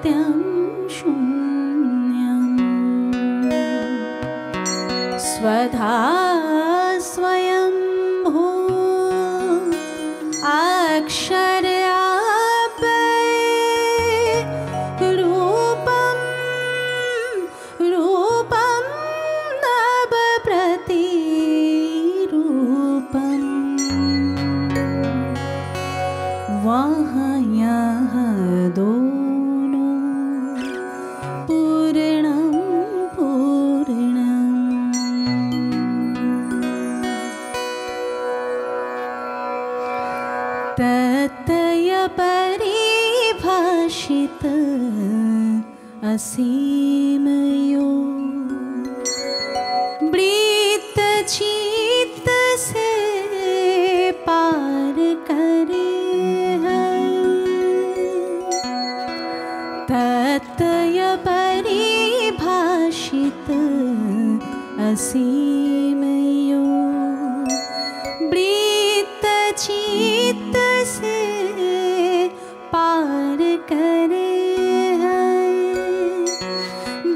नित्यं शून्यं स्वधा स्वयं भू अक्षर रूपं रूपं नव प्रतिरूपं वहाँ यहाँ दोनों पूर्णं पूर्णं ततय परिभाषित असीम यो वृत्त चित्त से पार करे ततय परिभाषित असीम यो वृत्त चित्त से पार करे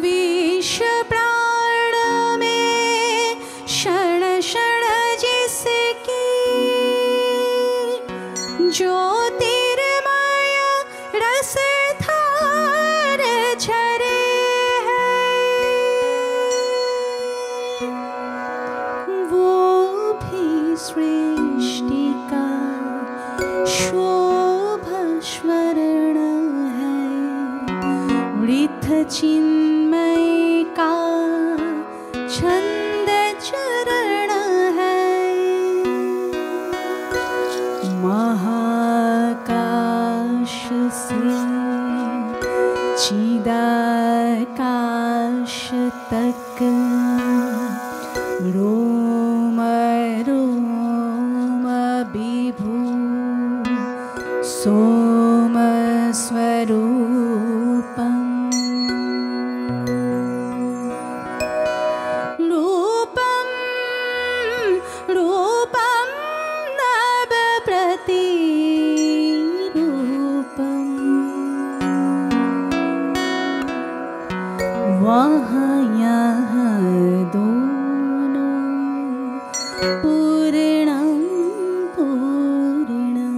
विश्व प्राण में क्षण क्षण जिसकी ज्योतिर्मय रस धार झरे वो भी सृष्टि का शोभा स्वर्ण है वृथ चिन्मय का छंद चरण है महाकाश से चिदाकाश तक रोम रोम विभू सोम स्वरूपम् रूपं रूपं नव प्रतिरूपं वहाँ यहाँ दोनों पूर्णं पूर्णं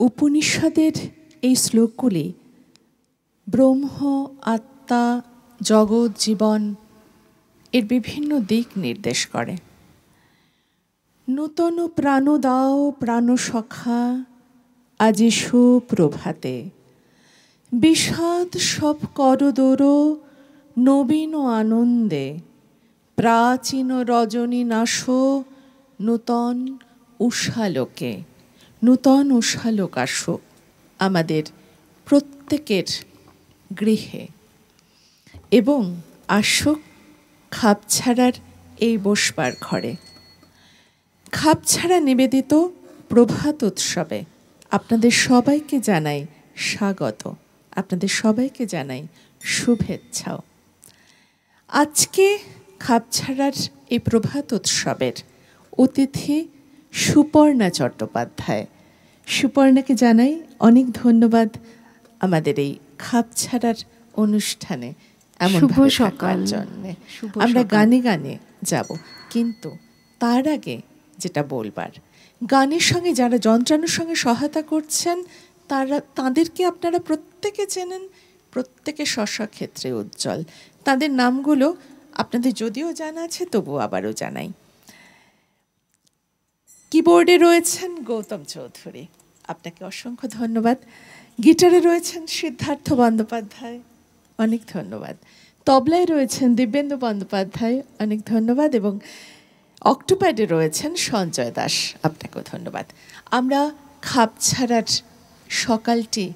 উপনিষদের এই শ্লোকগুলি ব্রহ্ম আত্মা জগৎ জীবন এর বিভিন্ন দিক নির্দেশ করে। নূতন প্রাণ দাও প্রাণ সখা আজি সুপ্রভাতে বিষাদ সব করদোরো নবীন আনন্দে প্রাচীন রজনী নাশ নূতন উষালোকে নূতন উষালোক আসো আমাদের প্রত্যেকের গৃহে এবং আসুক খাপছাড়ার এই বসবার ঘরে। খাপছাড়া নিবেদিত প্রভাত উৎসবে আপনাদের সবাইকে জানাই স্বাগত, আপনাদের সবাইকে জানাই শুভেচ্ছাও। আজকে খাপছাড়ার এই প্রভাত উৎসবের অতিথি সুপর্ণা চট্টোপাধ্যায়। সুপর্ণাকে জানাই অনেক ধন্যবাদ আমাদের এই খাপছাড়ার অনুষ্ঠানে এমন থাকার জন্য। আমরা গানে গানে যাব, কিন্তু তার আগে যেটা বলবার, গানের সঙ্গে যারা যন্ত্রাংশের সঙ্গে সহায়তা করছেন তাদেরকে আপনারা প্রত্যেকে চেনেন, প্রত্যেকে স্ব ক্ষেত্রে উজ্জ্বল। তাদের নামগুলো আপনাদের যদিও জানা আছে তবু আবারও জানাই। কিবোর্ডে রয়েছেন গৌতম চৌধুরী, আপনাকে অসংখ্য ধন্যবাদ। গিটারে রয়েছেন সিদ্ধার্থ বন্দ্যোপাধ্যায়, অনেক ধন্যবাদ। তবলায় রয়েছেন দিব্যেন্দু বন্দ্যোপাধ্যায়, অনেক ধন্যবাদ। এবং অক্টোপ্যাডে রয়েছেন সঞ্জয় দাস, আপনাকেও ধন্যবাদ। আমরা খাপছাড়ার সকালটি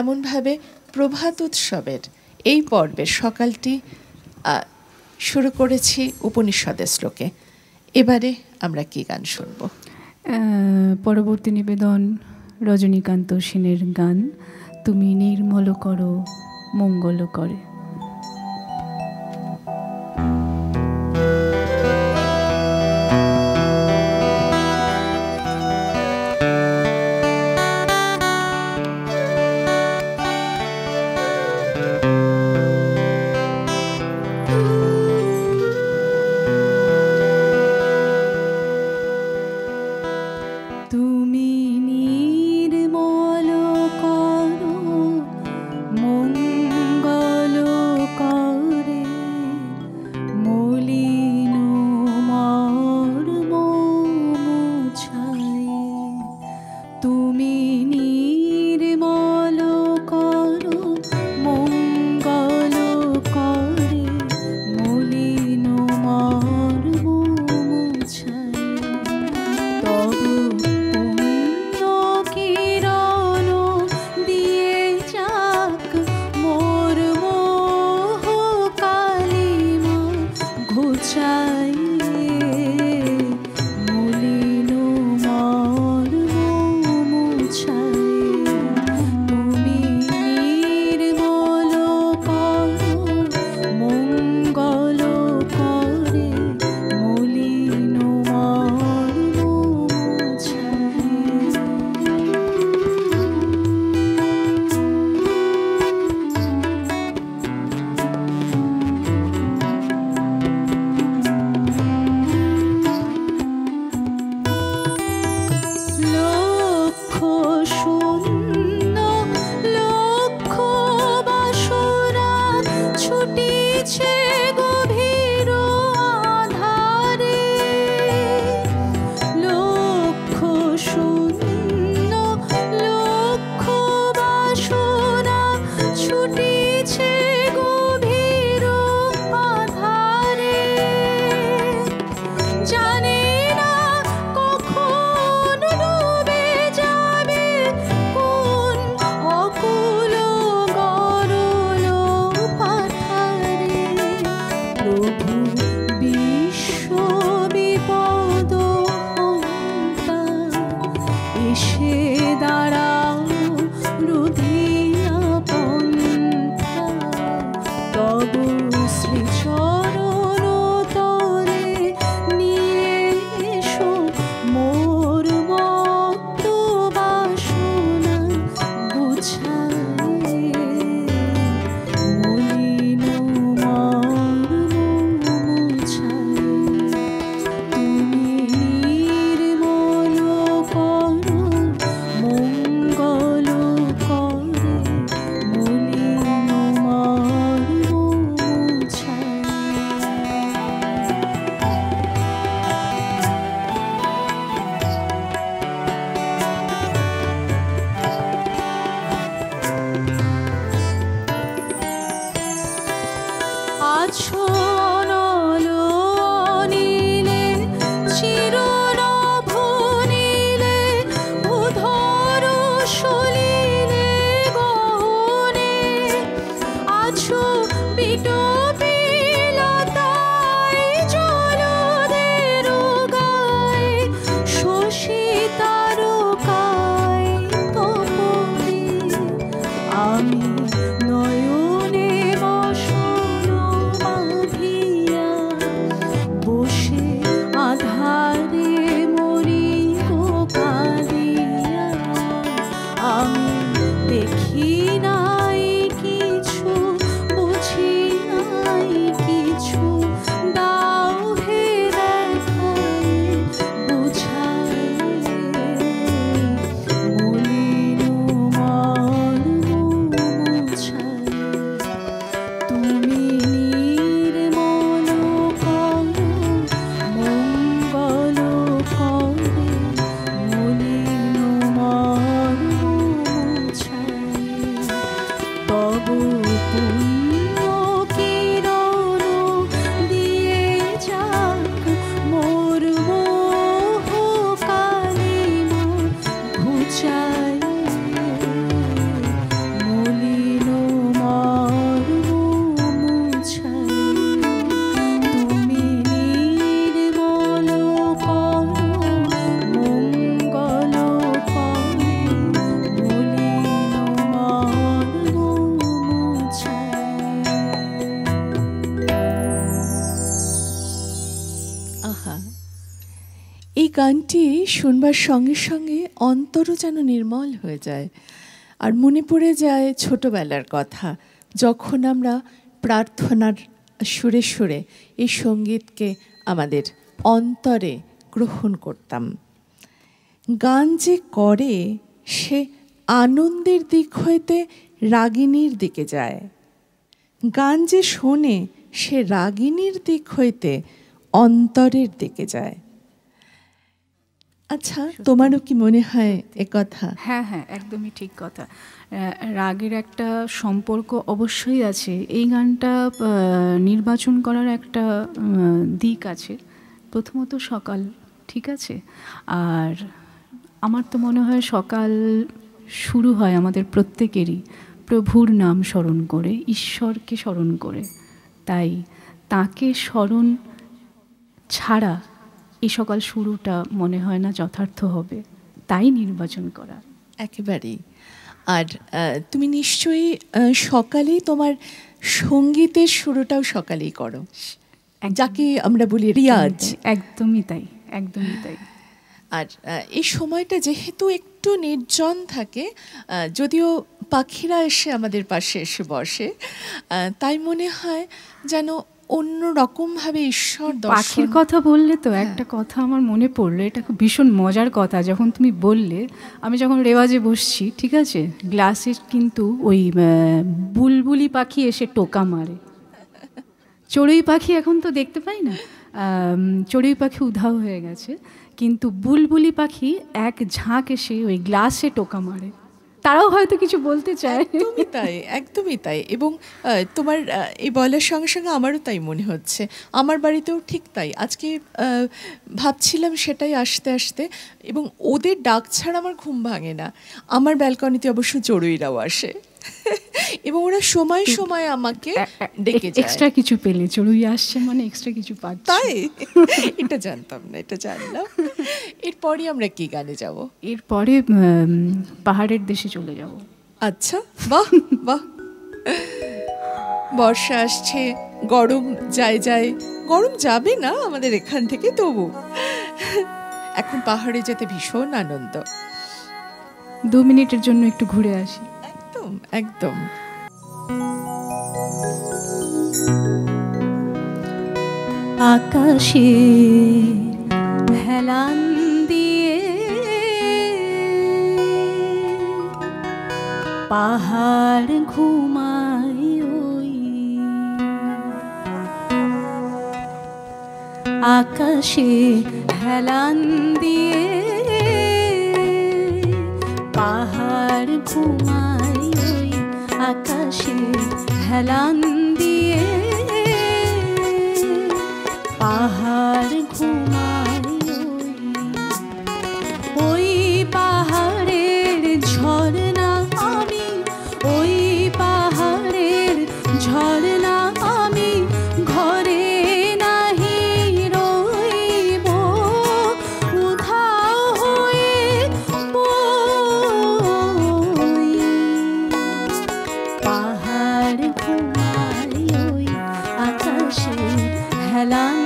এমনভাবে প্রভাত উৎসবের এই পর্বের সকালটি শুরু করেছি উপনিষদের শ্লোকে। এবারে আমরা কি গান শুনব? পরবর্তী নিবেদন রজনীকান্ত সেনের গান তুমি নির্মল করো মঙ্গল করে। ঘুচাই মলিন মর্ম মুছাই তুমি নির্মল করো মঙ্গল করে মলিন মর্ম মুছাই। লক্ষ শূন্য লক্ষ বাসরা ছুটিছে গভীর আধারে। লক্ষ শূন্য লক্ষ বাসরা ছুটিছে গভীর আধারে। জানে না কখন ডুবে যাবে কোন অকুল গরল পাথারে। প্রভু বিশ্ব বিপদ হন্তা এসে দাঁড়াও রুধিয়া পন্থা। তব শ্রীচরণ তরে নিয়ে এসো মোর মত্ত বাসনা গুছাই মলিন মর্ম মুছাই। তুমি নির্মল করো মঙ্গল করে মলিন মর্ম মুছাই। আছো অনল অনিলে চিরনভ নীলে ভূধর সলিলে গহনে। আছো বিটপিলতায় জলদের গায়ে শশী তারকায় তপনে। আমি নয়নে বসন বাঁধিয়া বসে আধারে মরি গো কাঁদিয়া। আমি দেখি নাই কিছু বুঝি নাই কিছু দাও হে দেখাই বুঝাই মলিন মর্ম মুছাই। তুমি নির্মল করো মঙ্গল করে মলিন মর্ম মুছাই। তব পুণ্য কিরণ দিয়ে যাক মোর মোহ কালিমা ঘুচাই মলিন মর্ম মুছাই। তুমি নির্মল করো মঙ্গল করে মলিন মর্ম মুছাই। আহা, এই গানটি শুনবার সঙ্গে সঙ্গে অন্তরও যেন নির্মল হয়ে যায়। আর মনে পড়ে যায় ছোটবেলার কথা, যখন আমরা প্রার্থনার সুরে সুরে এই সঙ্গীতকে আমাদের অন্তরে গ্রহণ করতাম। গান যে করে সে আনন্দের দিক হইতে রাগিনীর দিকে যায়। গান যে শোনে সে রাগিনীর দিক হইতে অন্তরের দিকে যায়। আচ্ছা, তোমারও কি মনে হয় একথা? হ্যাঁ হ্যাঁ, একদমই ঠিক কথা। রাগের একটা সম্পর্ক অবশ্যই আছে। এই গানটা নির্বাচন করার একটা দিক আছে। প্রথমত সকাল, ঠিক আছে। আর আমার তো মনে হয় সকাল শুরু হয় আমাদের প্রত্যেকেরই প্রভুর নাম স্মরণ করে, ঈশ্বরকে স্মরণ করে। তাই তাকে স্মরণ ছাড়া এই সকাল শুরুটা মনে হয় না যথার্থ হবে, তাই নির্বাচন করা। একেবারেই। আর তুমি নিশ্চয়ই সকালেই তোমার সঙ্গীতের শুরুটাও সকালেই করো, যাকে আমরা বলি রিয়াজ। একদমই তাই, একদমই তাই। আর এই সময়টা যেহেতু একটু নির্জন থাকে, যদিও পাখিরা এসে আমাদের পাশে এসে বসে, তাই মনে হয় যেন অন্য রকমভাবে ঈশ্বর দর্শন। পাখির কথা বললে তো একটা কথা আমার মনে পড়লো, এটা খুব ভীষণ মজার কথা। যখন তুমি বললে, আমি যখন রেওয়াজে বসছি, ঠিক আছে, গ্লাসে কিন্তু ওই বুলবুলি পাখি এসে টোকা মারে। চড়ুই পাখি এখন তো দেখতে পাই না, চড়ুই পাখি উধাও হয়ে গেছে, কিন্তু বুলবুলি পাখি এক ঝাঁক এসে ওই গ্লাসে টোকা মারে। তারাও হয়তো কিছু বলতে চায়। একদমই তাই, একদমই তাই। এবং তোমার এই বলার সঙ্গে সঙ্গে আমারও তাই মনে হচ্ছে, আমার বাড়িতেও ঠিক তাই। আজকে ভাবছিলাম সেটাই আসতে আসতে, এবং ওদের ডাক ছাড়া আমার ঘুম ভাঙে না। আমার ব্যালকনিতে অবশ্য চড়ুইরাও আসে এবং ওরা সময় সময় আমাকে ডেকে যায়। এক্সট্রা কিছু পেলে, চড়ুই আসছে মানে এক্সট্রা কিছু পাচ্ছে। তাই? এটা জানতাম না, এটা জানলাম। এরপরে আমরা কি গানে যাব? এরপরে পাহাড়ের দেশে চলে যাব। আচ্ছা, বাহ বাহ। বর্ষা আসছে, গরম যায় যায়, গরম যাবে না আমাদের এখান থেকে, তবু এখন পাহাড়ে যেতে ভীষণ আনন্দ। 2 মিনিটের জন্য একটু ঘুরে আসি। একদম একদম। আকাশে হেলান দিয়ে পাহাড় ঘুমায় ওই, আকাশে হেলান দিয়ে পাহাড় ঘুমায় ওই, আকাশে হেলান দিয়ে পাহাড় ঘুমায় ওই, পাহাড়ের ঝরনা আমি, ওই পাহাড়ের ঝরনা আমি, ঘরে নাহি রইব, উধাও হয়ে বই, পাহাড় ঘুমায় ওই, আকাশে হেলান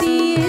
দিয়ে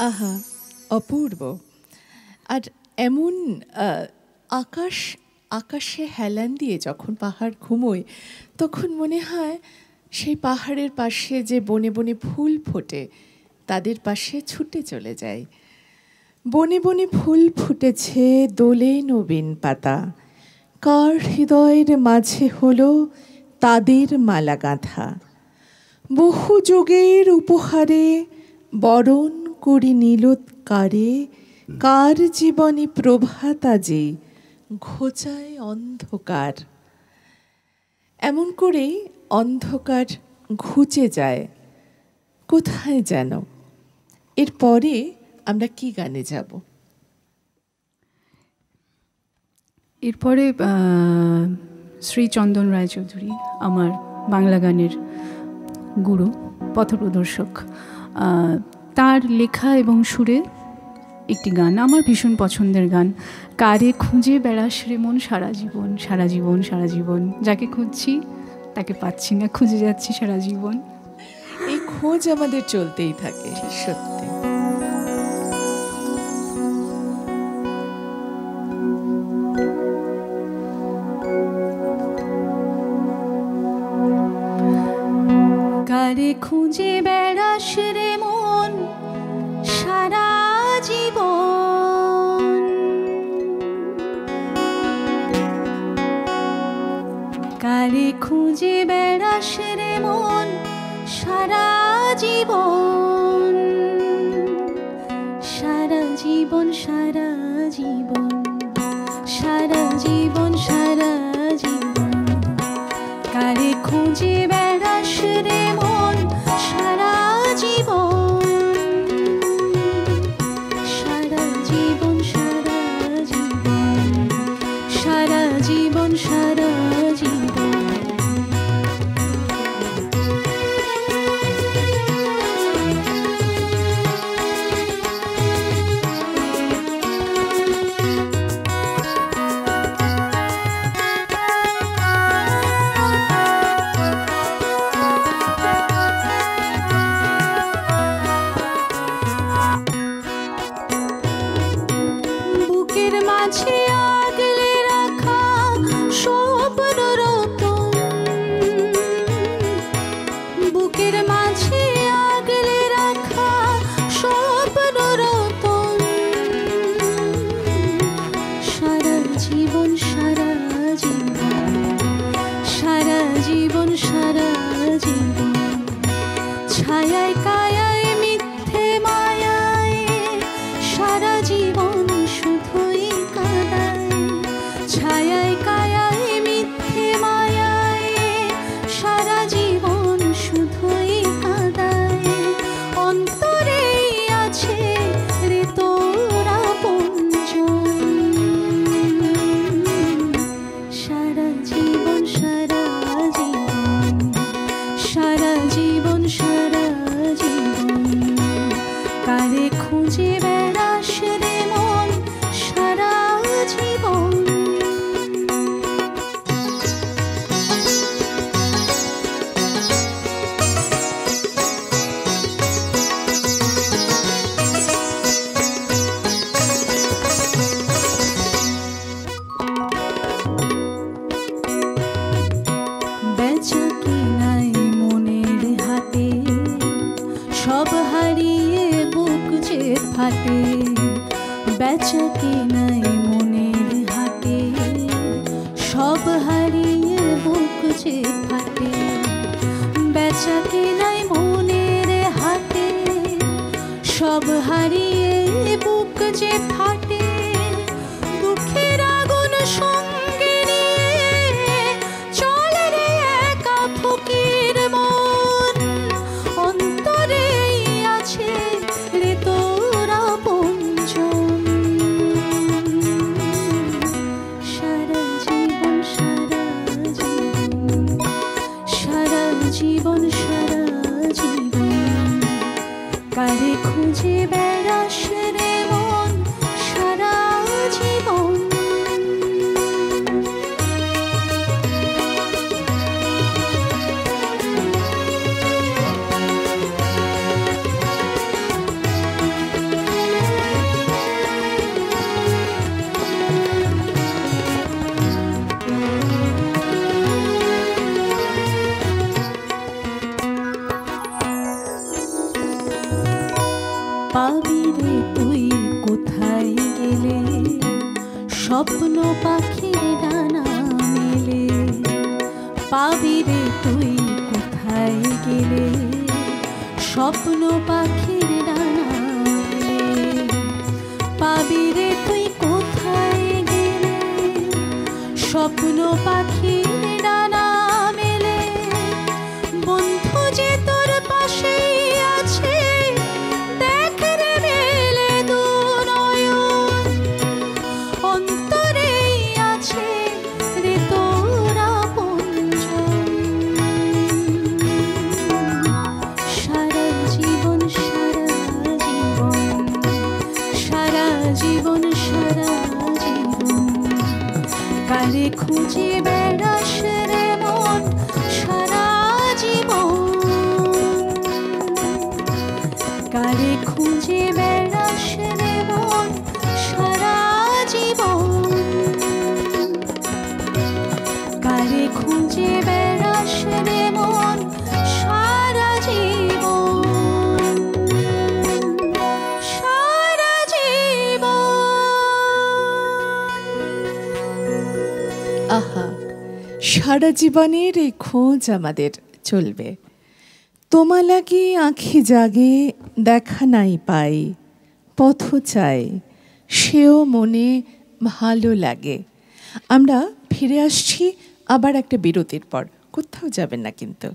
আহা, অপূর্ব। আর এমন আকাশে হেলান দিয়ে যখন পাহাড় ঘুমোয়, তখন মনে হয় সেই পাহাড়ের পাশে যে বনে বনে ফুল ফোটে, তাদের পাশে ছুটে চলে যায়। বনে বনে ফুল ফুটেছে, দোলে নবীন পাতা, কার হৃদয়ের মাঝে হলো তাদের মালা গাঁথা। বহু যুগের উপহারে বরণ করি নীলোৎকারে, কার জীবনে প্রভাত আজি ঘোচায় অন্ধকার। এমন করেই অন্ধকার ঘুচে যায় কোথায় যেন। এরপরে আমরা কি গানে যাব? এরপরে শ্রী চন্দন রায়চৌধুরী, আমার বাংলা গানের গুরু, পথপ্রদর্শক, তার লেখা এবং সুরে একটি গান, আমার ভীষণ পছন্দের গান, কারে খুঁজে বেড়াস রে মন সারা জীবন, সারা জীবন, সারা জীবন। যাকে খুঁজছি তাকে পাচ্ছি না, খুঁজে যাচ্ছি সারা জীবন। এই খোঁজ আমাদের চলতেই থাকে, সত্যি। কারে খুঁজে বেড়াস রে মন সারা জীবন, কারে খুঁজে বেড়াস রে মন সারা জীবন, সারা জীবন, সারা জীবন, সারা জীবন, সারা জীবন। কারে খুঁজে বেড়াস রে মন সারা জীবন, সারা জীবন, সারা জীবন, সারা জীবন, সারা জীবন। ছায়ায় কায়ায় মিথ্যে মায়ায় সারা জীবন শুধুই কাঁদায়, ছায়ায় কায়ায় মিথ্যে মায়ায় সারা জীবন শুধুই কাঁদায়। অন্তরে আছে রে তোর আপনজন, সারা জীবন, সারা জীবন, সারা জীবন, সারা জীবন। কারে খুঁজে বেড়াস রে মন সারা জীবন। বেচা কিনাই মনের হাটে সব হারিয়ে বুক যে ফাটে, বেচা কিনাই মনের হাটে সব হারিয়ে বুক যে ফাটে, বেচা কিনাই মনের হাটে সব হারিয়ে বুক যে ফাটে। দুঃখের আগুন সঙ্গে নিয়ে চলে রে একা ফকির মন, অন্তরে আছে রে তোর আপনজন, সারা জীবন, সারা জীবন, সারা জীবন, সারা জীবন। কারে খুঁজে বেড়াস রে মন সারা জীবন। পাবি রে তুই কোথায় গেলে, স্বপ্ন পাখির ডানা মেলে। পাবি রে তুই কোথায় গেলে, স্বপ্ন পাখির ডানা মেলে। পাবি রে তুই কোথায় গেলে, স্বপ্ন পাখির ডানা মেলে। বন্ধু যে তোর পাশেই আছে, দেখ রে মেলে দু নয়ন। অন্তরেই আছে রে তোর আপনজন। সারা জীবন সারা জীবন, সারা জীবন সারা জীবন, কারে খুঁজে বেড়াস রে মন সারা জীবন। কারে খুঁজে বেড়াস রে মন সারা জীবন। কারে খুঁজে বেড়াস রে মন সারা জীবন। সারা জীবন। আহা, সারা জীবনের এই খোঁজ আমাদের চলবে। তোমা লাগি আঁখি জাগে, দেখা নাই পাই, পথ চাই সেও মনে ভালো লাগে। আমরা ফিরে আসছি আবার একটা বিরতির পর। কোথাও যাবেন না কিন্তু।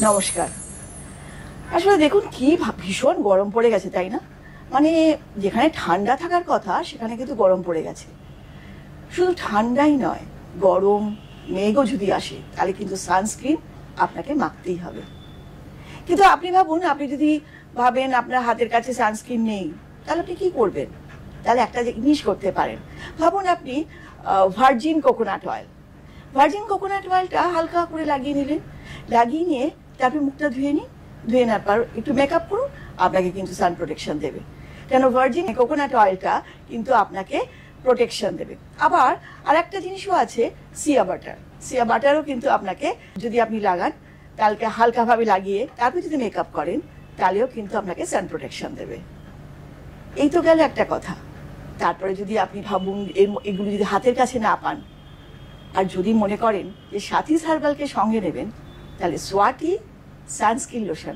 নমস্কার। আসলে দেখুন কি ভীষণ গরম পড়ে গেছে, তাই না? মানে যেখানে ঠান্ডা থাকার কথা সেখানে কিন্তু গরম পড়ে গেছে। শুধু ঠান্ডাই নয়, গরম মেঘও যদি আসে তাহলে কিন্তু সানস্ক্রিন আপনাকে মাখতেই হবে। কিন্তু আপনি ভাবুন, আপনি যদি ভাবেন আপনার হাতের কাছে সানস্ক্রিন নেই, তাহলে আপনি কি করবেন? তাহলে একটা জিনিস করতে পারেন। ভাবুন আপনি virgin coconut oil, virgin coconut অয়েলটা হালকা করে লাগিয়ে নিলেন। লাগিয়ে নিয়ে তারপরে মুখটা ধুয়ে নিন। ধুয়ে নেওয়ার পর একটু মেকআপ করুন, আপনাকে কিন্তু সান প্রোটেকশন দেবে। কেন ভার্জিন কোকোনাট অয়েলটা কিন্তু আপনাকে প্রোটেকশন দেবে। আবার আর একটা জিনিসও আছে, সিয়া বাটার। সিয়া বাটারও কিন্তু আপনাকে, যদি আপনি লাগান তাহলে হালকাভাবে লাগিয়ে তারপরে যদি মেকআপ করেন, তাহলেও কিন্তু আপনাকে সান প্রোটেকশন দেবে। এই তো গেল একটা কথা। তারপরে যদি আপনি ভাবুন এগুলো যদি হাতের কাছে না পান, আর যদি মনে করেন যে সাথীস হার্বালকে সঙ্গে নেবেন, তাহলে সোয়াটি সানস্ক্রিন লোশন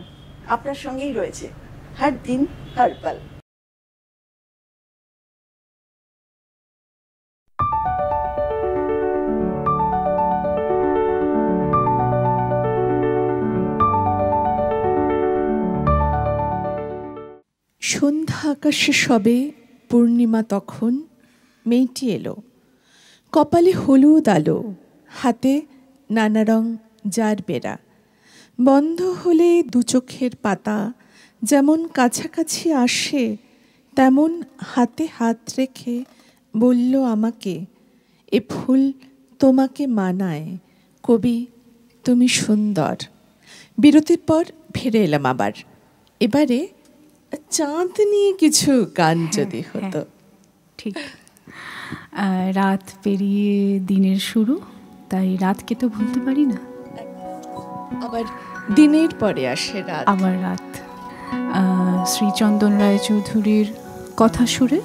আপনার সঙ্গেই রয়েছে। হর দিন হার্বাল। সন্ধ্যা আকাশে সবে পূর্ণিমা তখন, মেয়েটি এলো, কপালে হলুদ আলো, হাতে নানা রং জার বেড়া। বন্ধ হলে দু চোখের পাতা যেমন কাছাকাছি আসে, তেমন হাতে হাত রেখে বলল আমাকে, এ ফুল তোমাকে মানায়, কবি তুমি সুন্দর। বিরতির পর ফিরে এলাম আবার। এবারে চাঁদ নিয়ে কিছু গান যদি হতো। ঠিক। রাত পেরিয়ে দিনের শুরু, তাই রাতকে তো ভুলতে পারি না। আবার দিনের পরে আসে রাত। আবার রাত। শ্রীচন্দন রায়চৌধুরীর কথা সুরে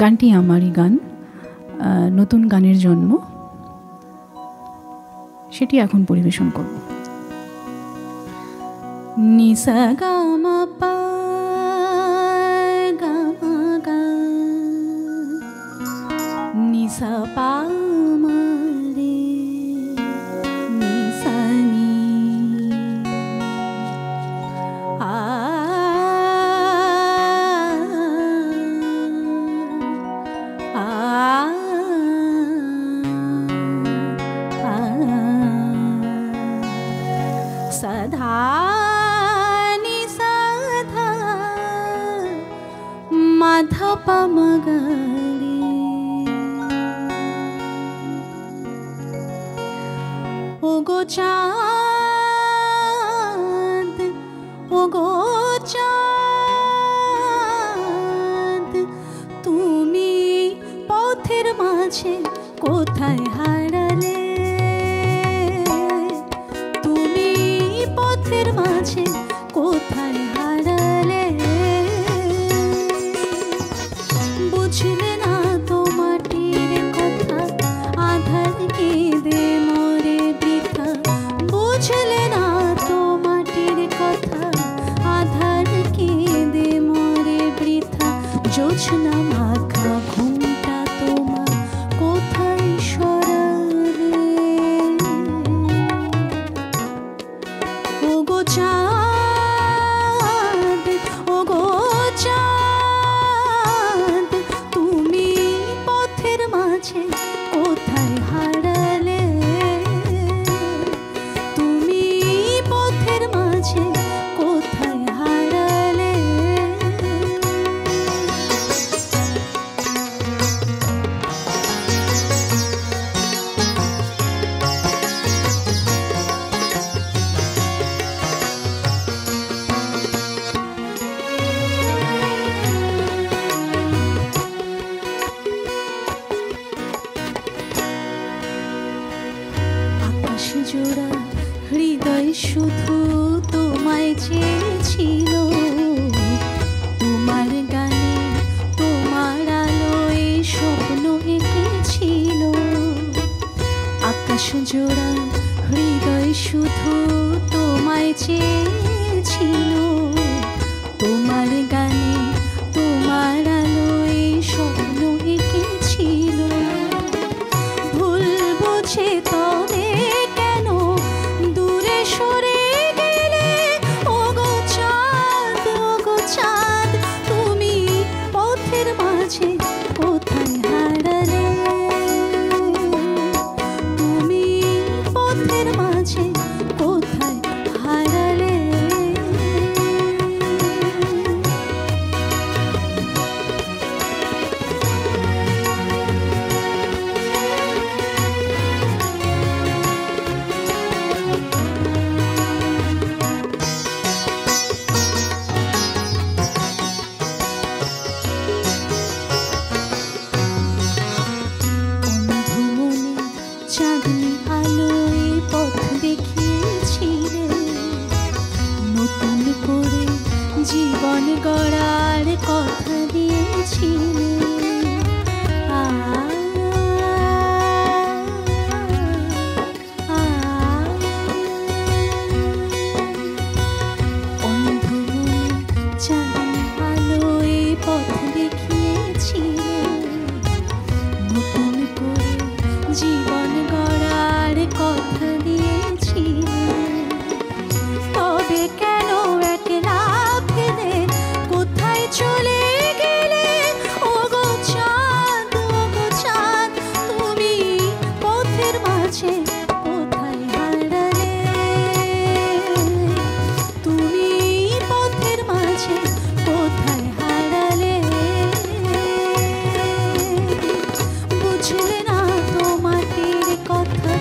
গানটি আমারই গান, নতুন গানের জন্ম, সেটি এখন পরিবেশন করব। নিসা গামা পা গামা গা, নিসা পা মা রে, নিসা নি। আ আ সধা নি সধা মাধা পমগরি। ও গো চাঁদ, ও গো পথের মাঝে কোথায় হারালে, বুঝলে না তো মাটির কথা, আধার কেঁদে মরে বৃথা। বুঝলে না তো মাটির কথা, আধার কেঁদে মরে বৃথা। জোছনা মাখা ঘুমটা তোমার কোথায় সরালে, ওগো চাঁদ, ওগো চাঁদ, তুমি পথের মাঝে কোথায় হারালে, তুমি পথের মাঝে কোথায় হারালে। আকাশ জোড়া হৃদয় শুধু তোমায় চেয়েছিল, তোমার গানে তোমার আলোয় স্বপ্ন এঁকেছিল। আকাশ জোড়া হৃদয় শুধু তোমায় চেয়েছিল, তোমার গানে তোমার আলোয় স্বপ্ন এঁকেছিল। ভুল বুঝে তবে কেন দূরে সরে গেলে, ওগো চাঁদ, ওগো চাঁদ, তুমি পথের মাঝে কোথায় হারালে, তুমি পথের মাঝে কোথায় হারালে। অন্ধমনে চাঁদনি আলোয় পথ দেখিয়েছিলে, নতুন করে জীবন গড়ার কথা দিয়েছিলে। আ, আ, অন্ধমনে চাঁদনি আলোয় পথ দেখিয়েছিলে, নতুন করে জীবন গড়ার কথা দিয়েছিলে। তবে কেন একলা ফেলে কোথায় চলে গেলে, ওগো চাঁদ, ওগো চাঁদ, তুমি পথের মাঝে কোথায় হারালে, তুমি পথের মাঝে কোথায় হারালে। বুঝলে না তো মাটির কথা,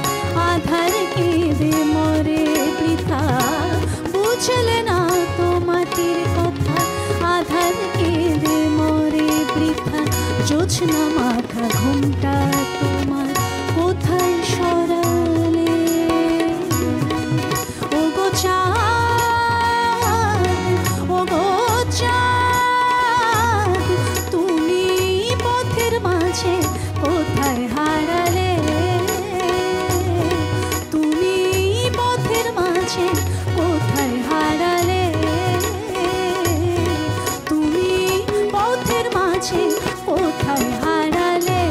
আধার কেঁদে মরে বৃথা। বুঝলে না তো মাটির কথা, আধার কেঁদে মরে বৃথা। জোছনা মাখা ঘুমটা তোমার কোথায় সরালে, ওগো চাঁদ, ওগো চাঁদ, তুমি পথের মাঝে কোথায় হারালে, তুমি পথের মাঝে কোথায় হারালে, তুমি পথের মাঝে কোথায় হারালে।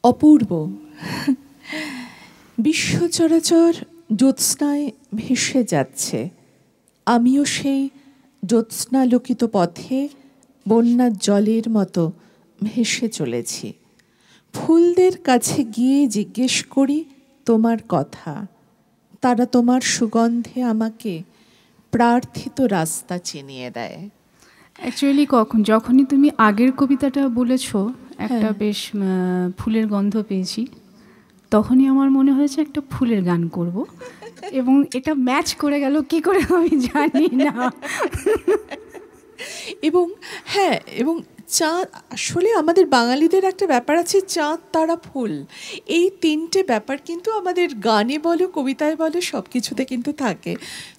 অপূর্ব। বিশ্ব চরাচর জ্যোৎস্নায় ভেসে যাচ্ছে, আমিও সেই জ্যোৎস্নালোকিত পথে বন্যার জলের মতো ভেসে চলেছি। ফুলদের কাছে গিয়ে জিজ্ঞেস করি তোমার কথা, তারা তোমার সুগন্ধে আমাকে প্রার্থিত রাস্তা চিনিয়ে দেয়। অ্যাকচুয়ালি যখনই তুমি আগের কবিতাটা বলেছো, একটা বেশ ফুলের গন্ধ পেয়েছি, তখনই আমার মনে হয়েছে একটা ফুলের গান করব, এবং এটা ম্যাচ করে গেল কি করে আমি জানি না। এবং হ্যাঁ, এবং চাঁদ, আসলে আমাদের বাঙালিদের একটা ব্যাপার আছে, চাঁদ তারা ফুল, এই তিনটে ব্যাপার কিন্তু আমাদের গানে বলো কবিতায় বলো সব কিছুতে কিন্তু থাকে।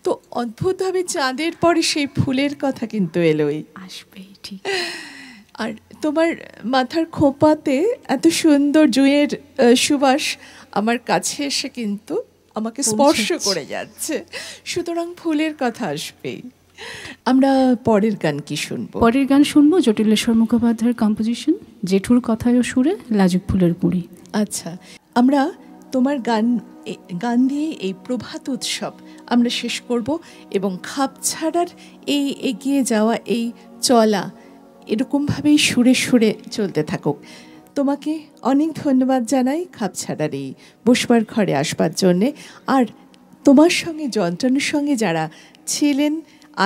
তো অদ্ভুতভাবে চাঁদের পরে সেই ফুলের কথা কিন্তু এলোই, আসবেই ঠিক। আর তোমার মাথার খোঁপাতে এত সুন্দর জুঁয়ের সুবাস আমার কাছে এসে কিন্তু আমাকে স্পর্শ করে যাচ্ছে, সুতরাং ফুলের কথা আসবেই। আমরা পরের গান কি শুনবো? পরের গান শুনবো জটিলেশ্বর মুখোপাধ্যায়ের কম্পোজিশন, জেঠুর কথায় ও সুরে লাজুক ফুলের কুঁড়ি। আচ্ছা, আমরা তোমার গান দিয়ে এই প্রভাত উৎসব আমরা শেষ করব, এবং খাপ ছাড়ার এই এগিয়ে যাওয়া, এই চলা এরকমভাবেই সুরে সুরে চলতে থাকুক। তোমাকে অনেক ধন্যবাদ জানাই খাপ ছাড়ার এই বসবার ঘরে আসবার জন্যে। আর তোমার সঙ্গে যন্ত্রণার সঙ্গে যারা ছিলেন,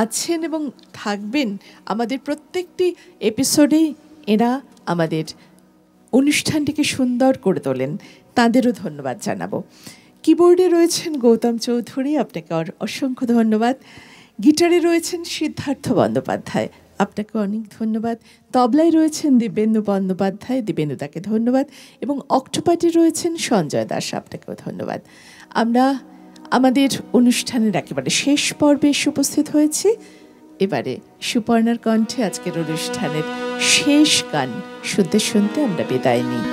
আছেন এবং থাকবেন আমাদের প্রত্যেকটি এপিসোডেই, এরা আমাদের অনুষ্ঠানটিকে সুন্দর করে তোলেন, তাদেরও ধন্যবাদ জানাবো। কিবোর্ডে রয়েছেন গৌতম চৌধুরী, আপনাকে অসংখ্য ধন্যবাদ। গিটারে রয়েছেন সিদ্ধার্থ বন্দ্যোপাধ্যায়, আপনাকে অনেক ধন্যবাদ। তবলায় রয়েছেন দিব্যেন্দু বন্দ্যোপাধ্যায়, দিব্যেন্দুদাকে ধন্যবাদ। এবং অক্টোপাটে রয়েছেন সঞ্জয় দাস, আপনাকেও ধন্যবাদ। আমরা আমাদের অনুষ্ঠানের একেবারে শেষ পর্বে এসে উপস্থিত হয়েছি। এবারে সুপর্ণার কণ্ঠে আজকের অনুষ্ঠানের শেষ গান শুনতে শুনতে আমরা বিদায় নিই।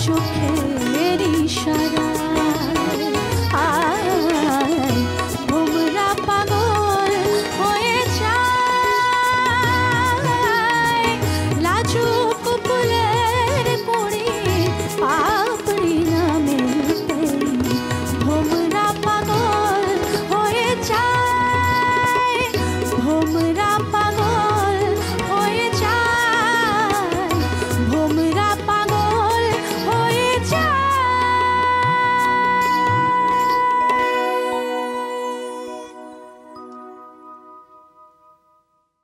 চোখে